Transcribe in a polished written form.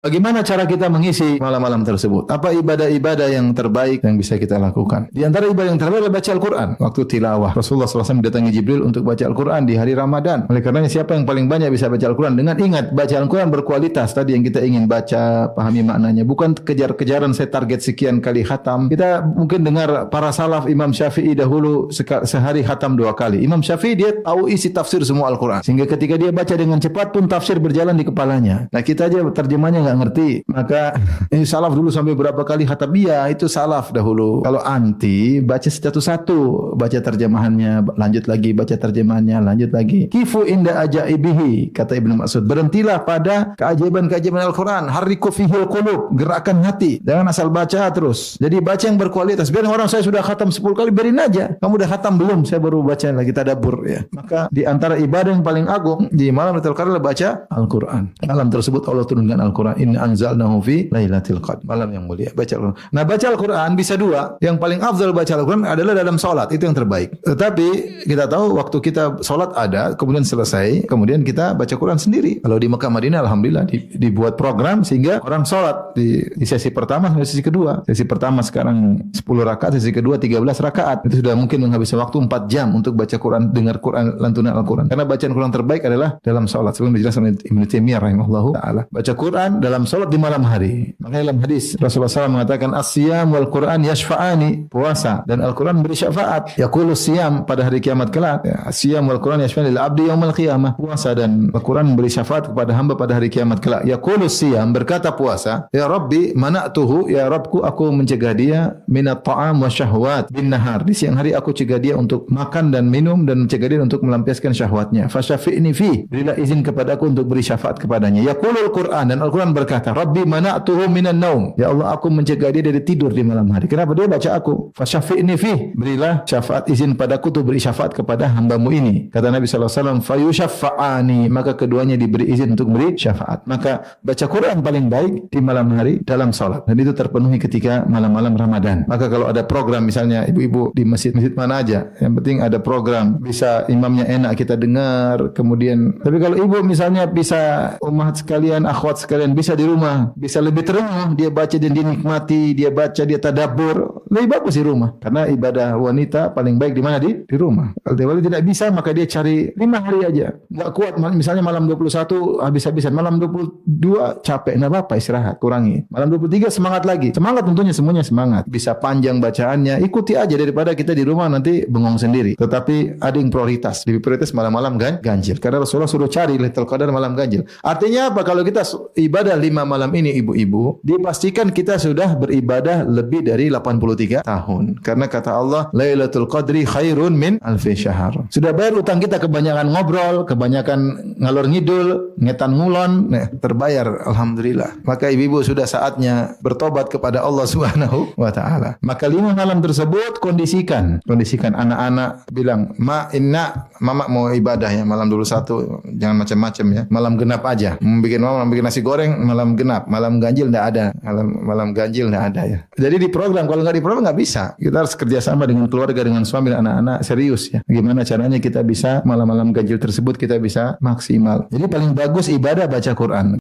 Bagaimana cara kita mengisi malam-malam tersebut? Apa ibadah-ibadah yang terbaik yang bisa kita lakukan? Di antara ibadah yang terbaik adalah baca Al-Quran. Waktu tilawah, Rasulullah SAW datangi Jibril untuk baca Al-Quran di hari Ramadan. Oleh karenanya siapa yang paling banyak bisa baca Al-Quran? Dengan ingat, baca Al-Quran berkualitas. Tadi yang kita ingin baca, pahami maknanya. Bukan kejar-kejaran saya target sekian kali khatam. Kita mungkin dengar para salaf, Imam Syafi'i dahulu sehari khatam 2 kali. Imam Syafi'i dia tahu isi tafsir semua Al-Quran. Sehingga ketika dia baca dengan cepat pun tafsir berjalan di kepalanya. Nah kita aja terjemahnya nggak ngerti, maka ini salaf dulu sampai berapa kali khatam. Iya, itu salaf dahulu. Kalau anti, baca satu-satu, baca terjemahannya, lanjut lagi baca terjemahannya, lanjut lagi. Kifu inda ajaibihi, kata Ibnu Mas'ud, berhentilah pada keajaiban-keajaiban Al-Quran. Harriku fihil qulub, gerakan hati, jangan asal baca terus. Jadi baca yang berkualitas. Biar orang saya sudah khatam 10 kali, biarin aja. Kamu udah khatam belum? Saya baru baca lagi tadabbur ya. Maka di antara ibadah yang paling agung di malam Lailatul Qadar adalah baca Al-Quran. Malam tersebut Allah turunkan Al-Quran. Inna anzalnahu fi Lailatul Qadar. Malam yang mulia. Baca Al-Quran. Nah, baca Al-Quran bisa dua. Yang paling afdal baca Al-Quran adalah dalam salat. Itu yang terbaik. Tetapi kita tahu waktu kita salat ada, kemudian selesai, kemudian kita baca Quran sendiri. Kalau di Mekah Madinah alhamdulillah dibuat program sehingga orang salat di sesi pertama sampai sesi kedua. Sesi pertama sekarang 10 rakaat, sesi kedua 13 rakaat. Itu sudah mungkin menghabiskan waktu 4 jam untuk baca Quran, dengar Quran, lantunan Al-Quran. Karena bacaan Quran terbaik adalah dalam salat. Sebelum dijelaskan oleh Ibnu Taimiyah rahimahullahu taala. Baca Quran dalam salat di malam hari. Makanya dalam hadis Rasulullah SAW mengatakan as-siyam wal Quran yashfa'ani, puasa dan Al-Quran beri syafaat. Yaqulu siyam pada hari kiamat kelak. Ya, as-siyam wal Quran yashfa'ani lil abdi yaumil qiyamah. Puasa dan Al-Quran beri syafaat kepada hamba pada hari kiamat kelak. Yaqulu siyam, berkata puasa, ya Rabbi mana'tuhu, ya Rabbku aku mencegah dia minat ta'am wa syahwat bin nahar. Di siang hari aku cegah dia untuk makan dan minum dan mencegah dia untuk melampiaskan syahwatnya. Fasyafi'ni fi, berilah izin kepada aku untuk beri syafaat kepadanya. Yaqulul Quran, dan Al-Quran berkata, Rabbi mana'tuhu minan naum. Ya Allah, aku mencegah dia dari tidur di malam hari. Kenapa? Dia baca aku. Fasyafi'ni fi, berilah syafaat, izin padaku untuk beri syafaat kepada hambamu ini. Kata Nabi SAW, fayusyaffa'ani, maka keduanya diberi izin untuk beri syafaat. Maka baca Quran paling baik di malam hari dalam salat. Dan itu terpenuhi ketika malam-malam Ramadan. Maka kalau ada program misalnya ibu-ibu di masjid-masjid mana aja, yang penting ada program, bisa imamnya enak kita dengar, kemudian tapi kalau ibu misalnya bisa umat sekalian, akhwat sekalian bisa di rumah, bisa lebih terenyuh, dia baca dan dinikmati, dia baca, dia tadabbur, lebih bagus di rumah. Karena ibadah wanita paling baik di mana? Di rumah. Kalau tidak bisa maka dia cari 5 hari aja. Enggak kuat misalnya malam 21 habis-habisan, malam 22 capek, enggak apa-apa, istirahat, kurangi. Malam 23 semangat lagi. Semangat tentunya semuanya semangat. Bisa panjang bacaannya, ikuti aja daripada kita di rumah nanti bengong sendiri. Tetapi ada yang prioritas. Lebih prioritas malam-malam ganjil. Karena Rasulullah suruh cari Lailatul Qadar malam ganjil. Artinya apa? Kalau kita ibadah 5 malam ini ibu-ibu, dipastikan kita sudah beribadah lebih dari 83 tahun. Karena kata Allah, Lailatul Qadri khairun min alfi syahr. Sudah bayar utang kita, kebanyakan ngobrol, kebanyakan ngalor ngidul, ngetan ngulon, terbayar alhamdulillah. Maka ibu-ibu sudah saatnya bertobat kepada Allah Subhanahu wa taala. Maka 5 malam tersebut kondisikan anak-anak, bilang, mama mau ibadah ya malam 21, jangan macam-macam ya. Malam genap aja. Malam bikin nasi goreng malam genap, malam ganjil enggak ada. Malam ganjil enggak ada ya. Jadi di program, kalau enggak di program enggak bisa. Kita harus kerjasama dengan keluarga, dengan suami dan anak-anak, serius ya. Gimana caranya kita bisa malam-malam ganjil tersebut kita bisa maksimal. Jadi paling bagus ibadah baca Quran.